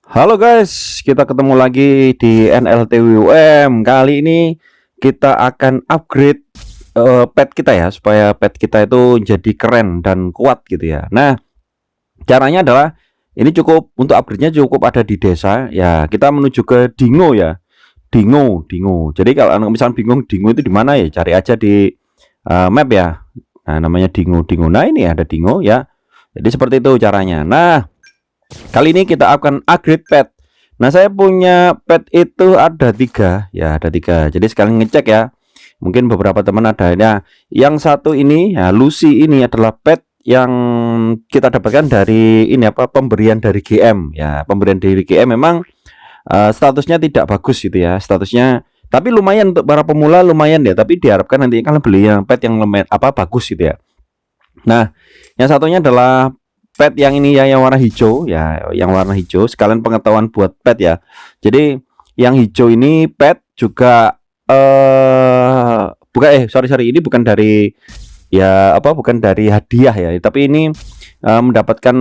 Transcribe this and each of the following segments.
Halo guys, kita ketemu lagi di NLTWUM. Kali ini kita akan upgrade pet kita ya, supaya pet kita itu jadi keren dan kuat gitu ya. Nah, caranya adalah ini cukup untuk upgrade-nya cukup ada di desa ya. Kita menuju ke Dingo ya. Dingo. Jadi kalau misalnya bingung Dingo itu di mana ya, cari aja di map ya. Nah, namanya Dingo. Nah, ini ada Dingo ya. Jadi seperti itu caranya. Nah, kali ini kita akan upgrade pet. Nah, saya punya pet itu ada tiga ya, ada tiga. Jadi sekalian ngecek ya. Mungkin beberapa teman ada. Nah, yang satu ini ya, Lucy ini adalah pet yang kita dapatkan dari ini apa, pemberian dari GM ya. Pemberian dari GM memang statusnya tidak bagus gitu ya, statusnya. Tapi lumayan untuk para pemula, lumayan ya. Tapi diharapkan nanti kalian beli yang pet yang lumayan, apa, bagus gitu ya. Nah, yang satunya adalah pet yang ini ya, yang warna hijau ya, yang warna hijau. Sekalian pengetahuan buat pet ya. Jadi yang hijau ini pet juga bukan sorry, ini bukan dari ya apa, bukan dari hadiah ya, tapi ini mendapatkan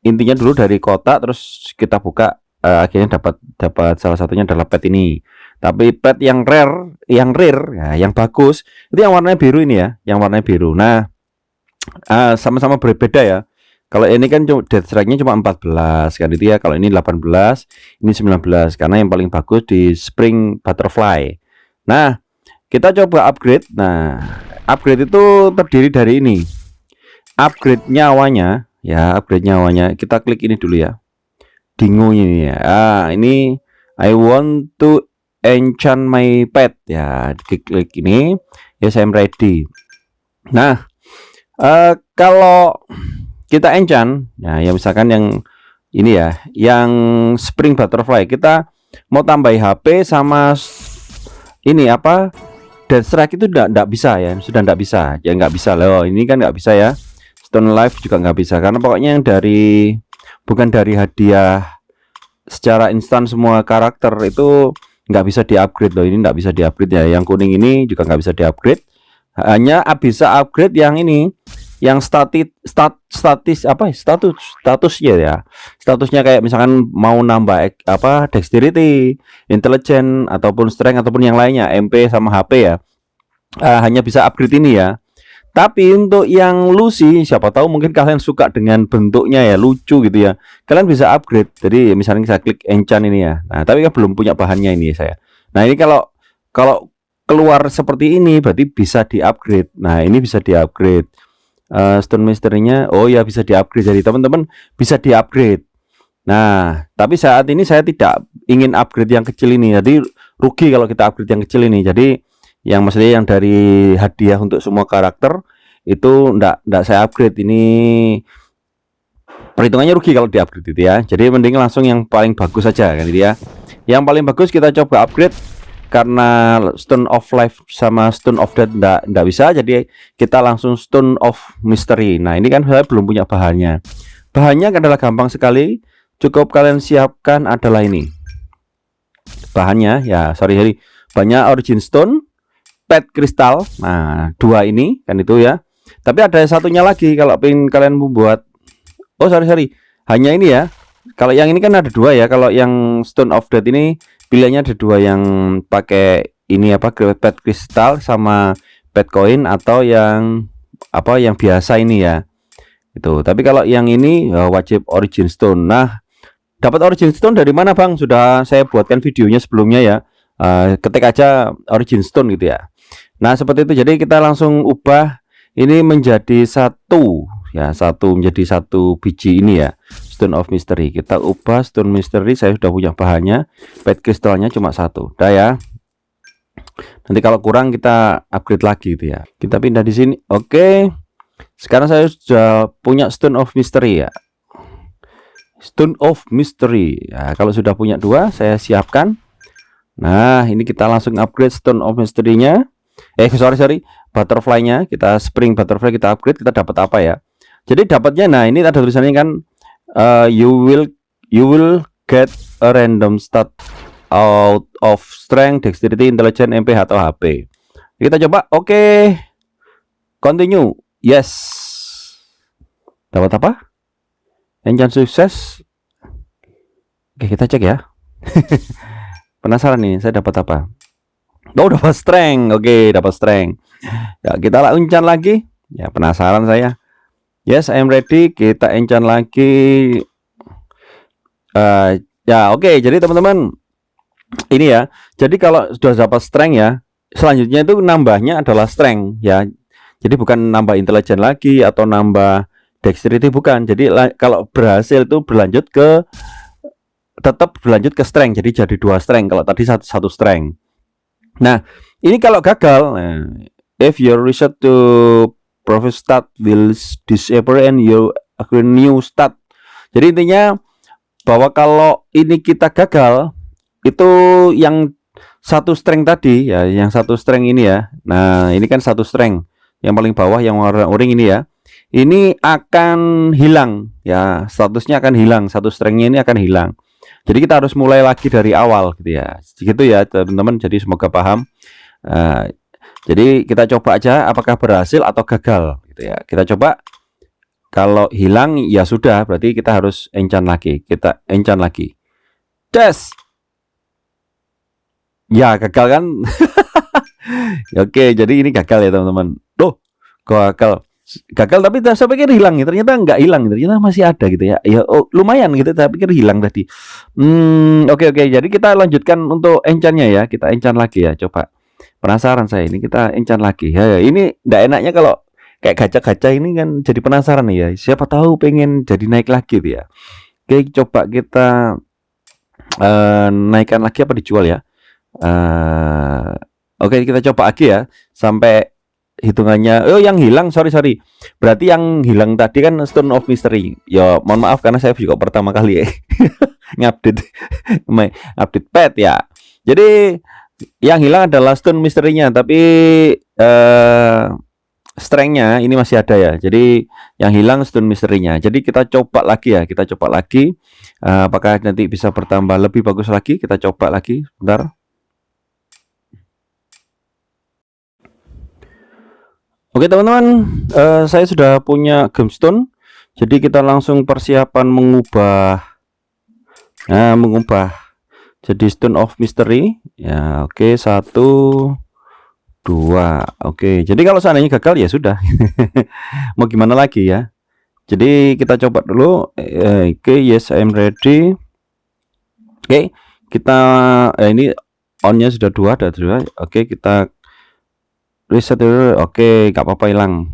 intinya dulu dari kota, terus kita buka, akhirnya dapat dapat salah satunya adalah pet ini. Tapi pet yang rare ya, yang bagus itu yang warnanya biru ini ya, yang warnanya biru. Nah, sama-sama berbeda ya. Kalau ini kan death strike-nya cuma 14 kan itu ya. Kalau ini 18, ini 19 karena yang paling bagus di Spring Butterfly. Nah, kita coba upgrade. Nah, upgrade itu terdiri dari ini. Upgrade nyawanya ya, upgrade nyawanya. Kita klik ini dulu ya. Dingo ini ya. Ini I want to enchant my pet ya. Klik ini. Yes, I'm ready. Nah, kalau kita enchant, nah ya misalkan yang ini ya, yang Spring Butterfly, kita mau tambah HP sama ini apa, Death Strike itu enggak bisa ya, sudah enggak bisa ya, enggak bisa loh. Ini kan enggak bisa ya. Stone Life juga enggak bisa karena pokoknya yang dari, bukan dari hadiah secara instan semua karakter itu nggak bisa di-upgrade loh. Ini nggak bisa di-upgrade ya. Yang kuning ini juga nggak bisa di-upgrade. Hanya bisa upgrade yang ini, yang statusnya ya. Statusnya kayak misalkan mau nambah apa, dexterity, intelligence ataupun strength ataupun yang lainnya, MP sama HP ya. Hanya bisa upgrade ini ya. Tapi untuk yang Lucy, siapa tahu mungkin kalian suka dengan bentuknya ya, lucu gitu ya. Kalian bisa upgrade. Jadi misalnya saya klik enchant ini ya. Nah, tapi kan belum punya bahannya ini saya. Nah, ini kalau kalau keluar seperti ini berarti bisa di-upgrade. Nah, ini bisa di-upgrade. Stone Mystery-nya oh ya bisa di-upgrade. Jadi teman-teman bisa di-upgrade. Nah, tapi saat ini saya tidak ingin upgrade yang kecil ini. Jadi rugi kalau kita upgrade yang kecil ini. Jadi yang maksudnya yang dari hadiah untuk semua karakter itu ndak saya upgrade. Ini perhitungannya rugi kalau di upgrade itu ya. Jadi mending langsung yang paling bagus saja kan gitu ya. Yang paling bagus kita coba upgrade, karena Stone of Life sama Stone of Death ndak bisa, jadi kita langsung Stone of Mystery. Nah, ini kan saya belum punya bahannya. Bahannya adalah gampang sekali, cukup kalian siapkan adalah ini bahannya ya, sorry banyak Origin Stone, Pet Crystal. Nah, dua ini kan itu ya. Tapi ada satunya lagi kalau pengen kalian membuat. Oh, sorry. Hanya ini ya. Kalau yang ini kan ada dua ya. Kalau yang Stone of Death ini pilihannya ada dua, yang pakai ini apa, Pet Crystal sama Pet Coin, atau yang apa, yang biasa ini ya. Itu. Tapi kalau yang ini ya, wajib Origin Stone. Nah, dapat Origin Stone dari mana, Bang? Sudah saya buatkan videonya sebelumnya ya. Ketik aja Origin Stone gitu ya. Nah, seperti itu. Jadi kita langsung ubah ini menjadi satu ya, menjadi satu biji ini ya, Stone of Mystery. Kita ubah Stone Mystery, saya sudah punya bahannya. Pet kristalnya cuma satu. Udah ya. Nanti kalau kurang kita upgrade lagi gitu ya. Kita pindah di sini. Oke. Sekarang saya sudah punya Stone of Mystery ya. Stone of Mystery. Ya, kalau sudah punya dua, saya siapkan. Nah, ini kita langsung upgrade Stone of Mystery-nya. Sorry, butterfly-nya. Kita Spring Butterfly kita upgrade, kita dapat apa ya? Jadi dapatnya, nah ini ada tulisannya kan, you will get a random stat out of strength, dexterity, intelligence, MP atau HP. Kita coba. Oke. Continue. Yes. Dapat apa? Enchant sukses. Oke, kita cek ya. Penasaran nih, saya dapat apa? Oh, dapat strength. Oke, dapat strength. Ya, kita enchant lagi. Ya, penasaran saya. Yes, I am ready. Kita enchant lagi. Ya, oke. Jadi teman-teman, ini ya. Jadi kalau sudah dapat strength ya, selanjutnya itu nambahnya adalah strength ya. Jadi bukan nambah intelligence lagi atau nambah dexterity, bukan. Jadi kalau berhasil itu tetap berlanjut ke strength, jadi 2 strength. Kalau tadi satu strength. Nah, ini kalau gagal, if your reset to profit stat will disappear and you acquire new stat. Jadi intinya bahwa kalau ini kita gagal, itu yang satu strength tadi ya, yang satu strength ini ya. Nah, ini kan satu strength. Yang paling bawah yang warna oranye ini ya. Ini akan hilang ya, statusnya akan hilang, satu strengthnya ini akan hilang. Jadi kita harus mulai lagi dari awal gitu ya. Gitu ya teman-teman. Jadi semoga paham. Jadi kita coba aja apakah berhasil atau gagal gitu ya. Kita coba. Kalau hilang ya sudah, berarti kita harus enchant lagi. Kita enchant lagi. Tes. Ya gagal kan? Oke, jadi ini gagal ya teman-teman. Loh, gagal. Gagal tapi saya pikir hilang, ternyata nggak hilang, ternyata masih ada gitu ya. Ya lumayan gitu, saya pikir hilang tadi. Oke. Jadi kita lanjutkan untuk enchantnya ya. Kita enchant lagi ya, coba. Penasaran saya ini, kita enchant lagi ya. Ini nggak enaknya kalau kayak gacha-gacha ini kan, jadi penasaran nih ya. Siapa tahu pengen jadi naik lagi gitu ya. Oke, coba kita naikkan lagi apa dijual ya. Oke, kita coba lagi ya sampai hitungannya. Oh, yang hilang, sorry. Berarti yang hilang tadi kan Stone of Mystery. Ya, mohon maaf karena saya juga pertama kali ya ngupdate update pet ya. Jadi yang hilang adalah Stone Mystery-nya, tapi strength-nya ini masih ada ya. Jadi yang hilang Stone Mystery-nya. Jadi kita coba lagi ya, apakah nanti bisa bertambah lebih bagus lagi? Kita coba lagi, bentar. Oke teman-teman, saya sudah punya gemstone. Jadi kita langsung persiapan mengubah jadi Stone of Mystery ya. Oke, 1 2. Oke, jadi kalau seandainya gagal ya sudah. Mau gimana lagi ya. Jadi kita coba dulu. Oke, yes, I am ready. Oke, kita ini on-nya sudah 2, ada 2. Oke, kita reset dulu. Oke, nggak apa-apa, hilang.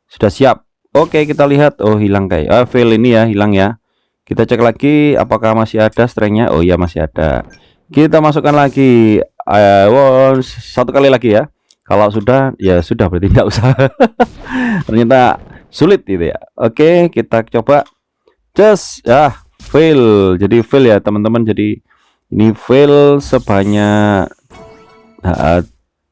Sudah siap. Oke, kita lihat. Oh, hilang kayak fail ini ya, hilang ya. Kita cek lagi apakah masih ada strength-nya. Oh ya, masih ada. Kita masukkan lagi satu kali lagi ya. Kalau sudah ya sudah, berarti tidak usah. Ternyata sulit gitu ya. Oke, kita coba. Just fail. Jadi fail ya teman-teman. Jadi ini fail sebanyak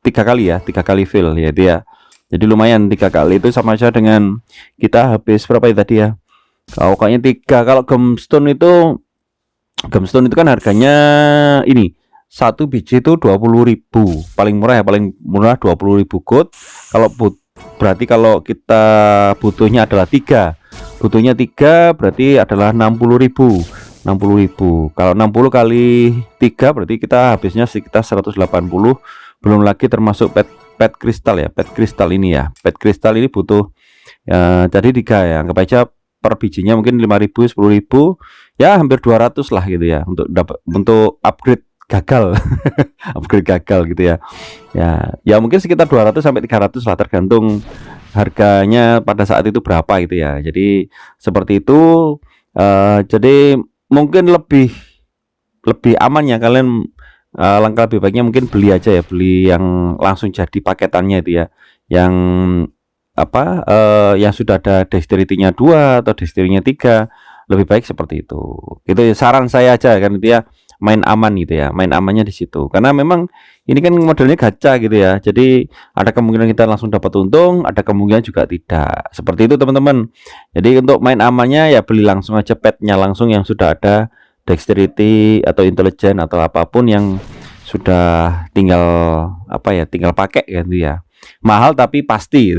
3 kali ya, 3 kali fail ya dia. Jadi lumayan 3 kali itu sama aja dengan kita habis berapa ya tadi ya. Kalau kayaknya 3. Kalau gemstone itu kan harganya ini 1 biji itu 20.000. Paling murah ya, paling murah 20.000 gold. Kalau berarti kalau kita butuhnya adalah 3. Butuhnya 3 berarti adalah 60.000. Kalau 60 kali 3 berarti kita habisnya sekitar 180. Belum lagi termasuk pet kristal ya. Pet kristal ini ya. Pet kristal ini butuh jadi 3 ya. Anggap aja per bijinya mungkin 5.000, 10.000 ya, hampir 200 lah gitu ya untuk upgrade gagal. Upgrade gagal gitu ya. Ya mungkin sekitar 200 sampai 300 lah, tergantung harganya pada saat itu berapa gitu ya. Jadi seperti itu. Jadi mungkin lebih aman ya kalian. Langkah lebih baiknya mungkin beli aja ya, beli yang langsung jadi paketannya itu ya, yang yang sudah ada dexterity-nya 2 atau dexterity-nya 3, lebih baik seperti itu. Itu saran saya aja kan itu ya, main aman gitu ya, main amannya di situ. Karena memang ini kan modelnya gacha gitu ya. Jadi ada kemungkinan kita langsung dapat untung, ada kemungkinan juga tidak. Seperti itu teman-teman. Jadi untuk main amannya ya beli langsung aja petnya langsung yang sudah ada dexterity atau intelligence atau apapun yang sudah tinggal tinggal pakai gitu ya. mahal tapi pasti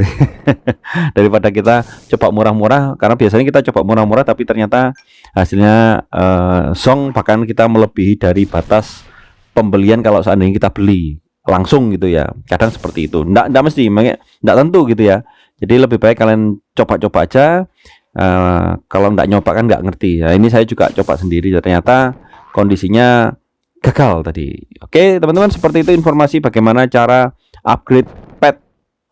daripada kita coba murah-murah, karena biasanya kita coba murah-murah tapi ternyata hasilnya song bahkan kita melebihi dari batas pembelian kalau seandainya kita beli langsung gitu ya. Kadang seperti itu. Nggak mesti, nggak tentu gitu ya. Jadi lebih baik kalian coba-coba aja. Kalau nggak nyoba kan nggak ngerti. Nah, ini saya juga coba sendiri, ternyata kondisinya gagal tadi. Oke, teman-teman, seperti itu informasi bagaimana cara upgrade pet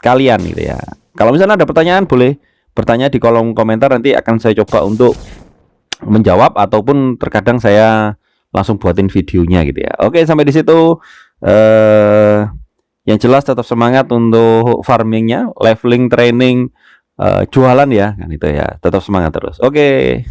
kalian gitu ya. Kalau misalnya ada pertanyaan boleh bertanya di kolom komentar, nanti akan saya coba untuk menjawab ataupun terkadang saya langsung buatin videonya gitu ya. Oke, sampai di situ. Yang jelas tetap semangat untuk farmingnya, leveling, training, jualan ya, kan itu ya. Tetap semangat terus. Oke.